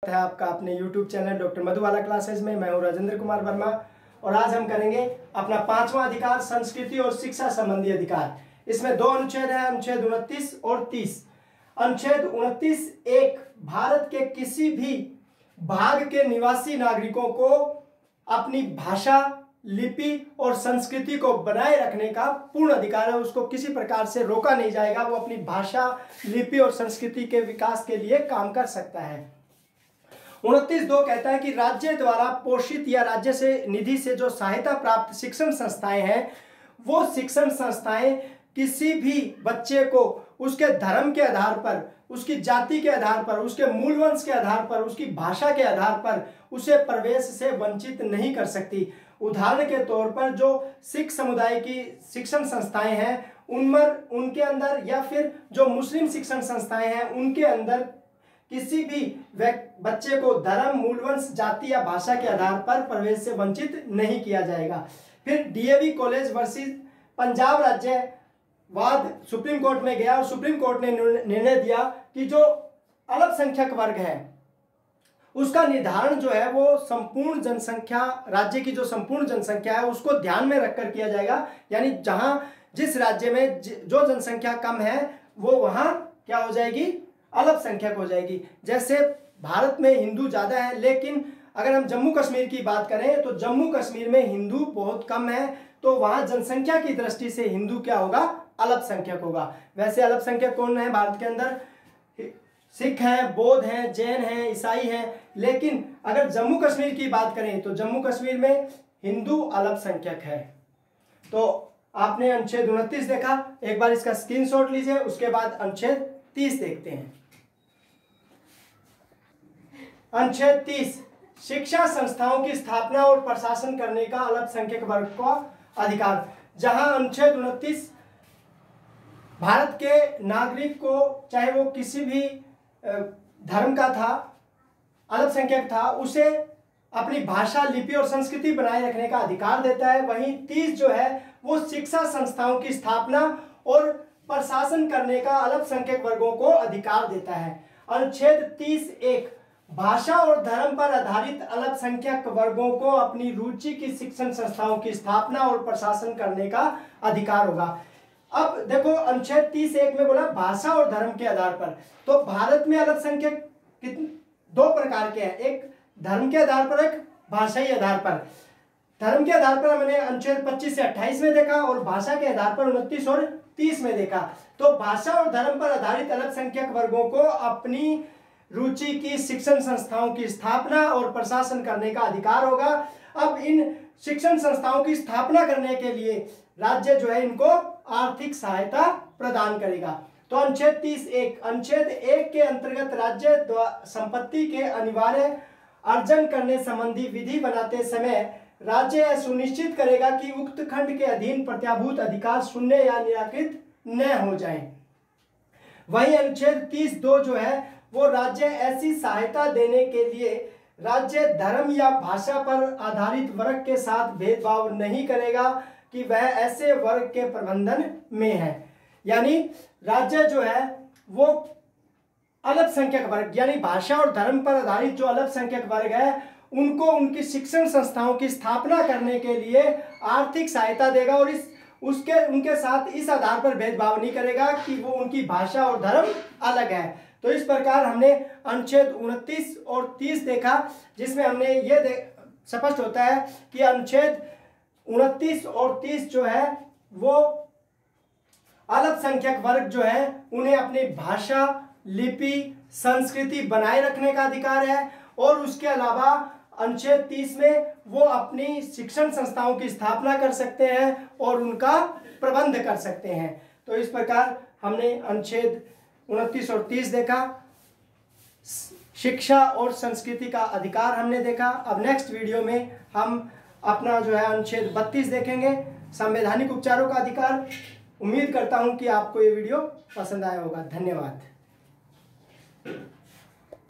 है आपका अपने YouTube channel doctor Madhubala classes में। मैं हूं राजेंद्र कुमार वर्मा और आज हम करेंगे अपना 5वां अधिकार, संस्कृति और शिक्षा संबंधी अधिकार। इसमें दो अनुच्छेद है, अनुच्छेद 29 और 30। अनुच्छेद 29 एक, भारत के किसी भी भाग के निवासी नागरिकों को अपनी भाषा, लिपि और संस्कृति को बनाए रखने का पूर्ण अधिकार है। उसको किसी प्रकार से रोका नहीं जाएगा। वो अपनी भाषा, लिपि और संस्कृति के विकास के लिए काम कर सकता है। 29(2) कहता है कि राज्य द्वारा पोषित या राज्य से निधि से जो सहायता प्राप्त शिक्षण संस्थाएं हैं, वो शिक्षण संस्थाएं किसी भी बच्चे को उसके धर्म के आधार पर, उसकी जाति के आधार पर, उसके मूल वंश के आधार पर, उसकी भाषा के आधार पर उसे प्रवेश से वंचित नहीं कर सकती। उदाहरण के तौर पर जो सिख समुदाय की शिक्षण संस्थाएं हैं उनके अंदर, या फिर जो मुस्लिम शिक्षण संस्थाएं हैं उनके अंदर किसी भी बच्चे को धर्म, मूलवंश, जाति या भाषा के आधार पर प्रवेश से वंचित नहीं किया जाएगा। फिर डीएवी कॉलेज वर्सेस पंजाब राज्य वाद सुप्रीम कोर्ट में गया और सुप्रीम कोर्ट ने निर्णय दिया कि जो अल्पसंख्यक वर्ग है उसका निर्धारण जो है वो संपूर्ण जनसंख्या, राज्य की जो संपूर्ण जनसंख्या है उसको ध्यान में रखकर किया जाएगा। यानी जहां जिस राज्य में जो जनसंख्या कम है वो वहां क्या हो जाएगी, अल्पसंख्यक हो जाएगी। जैसे भारत में हिंदू ज्यादा है, लेकिन अगर हम जम्मू कश्मीर की बात करें तो जम्मू कश्मीर में हिंदू बहुत कम है, तो वहां जनसंख्या की दृष्टि से हिंदू क्या होगा, अल्पसंख्यक होगा। वैसे अल्पसंख्यक कौन है भारत के अंदर? सिख हैं, बौद्ध हैं, जैन हैं, ईसाई हैं। लेकिन अगर जम्मू कश्मीर की बात करें तो जम्मू कश्मीर में हिंदू अल्पसंख्यक है। तो आपने अनुच्छेद 29 देखा, एक बार इसका स्क्रीनशॉट लीजिए, उसके बाद अनुच्छेद 30 देखते हैं। अनुच्छेद 30, शिक्षा संस्थाओं की स्थापना और प्रशासन करने का अल्पसंख्यक वर्ग का अधिकार। जहां अनुच्छेद 29 भारत के नागरिक को, चाहे वो किसी भी धर्म का था, अल्पसंख्यक था, उसे अपनी भाषा, लिपि और संस्कृति बनाए रखने का अधिकार देता है। वहीं 30 जो है वो शिक्षा संस्थाओं की स्थापना और प्रशासन करने का अल्पसंख्यक वर्गों को अधिकार देता है। अनुच्छेद 30(1), भाषा और धर्म पर आधारित अल्पसंख्यक वर्गों को अपनी रुचि की शिक्षण संस्थाओं की स्थापना और प्रशासन करने का अधिकार होगा। अब देखो अनुच्छेद 30(1) में बोला भाषा और धर्म के आधार पर। तो भारत में अल्पसंख्यक दो प्रकार के हैं, एक धर्म के आधार पर, एक भाषाई आधार पर। धर्म के आधार पर मैंने अनुच्छेद 25 से 28 में देखा और भाषा के आधार पर 29 और 30 में देखा। तो भाषा और धर्म पर आधारित अल्पसंख्यक वर्गों को अपनी रुचि की शिक्षण संस्थाओं की स्थापना और प्रशासन करने का अधिकार होगा। अब इन शिक्षण संस्थाओं की स्थापना करने के लिए राज्य जो है इनको आर्थिक सहायता प्रदान करेगा। तो अनुच्छेद 30(1), अनुच्छेद 1 के अंतर्गत राज्य संपत्ति के अनिवार्य अर्जन करने संबंधी विधि बनाते समय राज्य यह सुनिश्चित करेगा कि उक्त खंड के अधीन प्रत्याभूत अधिकार शून्य या निराकृत न हो जाए। वहीं अनुच्छेद 30(2) जो है वो राज्य ऐसी सहायता देने के लिए राज्य धर्म या भाषा पर आधारित वर्ग के साथ भेदभाव नहीं करेगा कि वह ऐसे वर्ग के प्रबंधन में है। यानी राज्य जो है वो अल्पसंख्यक वर्ग, यानी भाषा और धर्म पर आधारित जो अल्पसंख्यक वर्ग है उनको उनकी शिक्षण संस्थाओं की स्थापना करने के लिए आर्थिक सहायता देगा और उनके साथ इस आधार पर भेदभाव नहीं करेगा कि वो उनकी भाषा और धर्म अलग है। तो इस प्रकार हमने अनुच्छेद 29 और 30 देखा, जिसमें हमने ये स्पष्ट होता है कि अनुच्छेद 29 और 30 जो है वो अल्पसंख्यक वर्ग जो है उन्हें अपनी भाषा, लिपि, संस्कृति बनाए रखने का अधिकार है और उसके अलावा अनुच्छेद 30 में वो अपनी शिक्षण संस्थाओं की स्थापना कर सकते हैं और उनका प्रबंध कर सकते हैं। तो इस प्रकार हमने अनुच्छेद 29 और 30 देखा, शिक्षा और संस्कृति का अधिकार हमने देखा। अब नेक्स्ट वीडियो में हम अपना जो है अनुच्छेद 32 देखेंगे, संवैधानिक उपचारों का अधिकार। उम्मीद करता हूं कि आपको ये वीडियो पसंद आया होगा। धन्यवाद।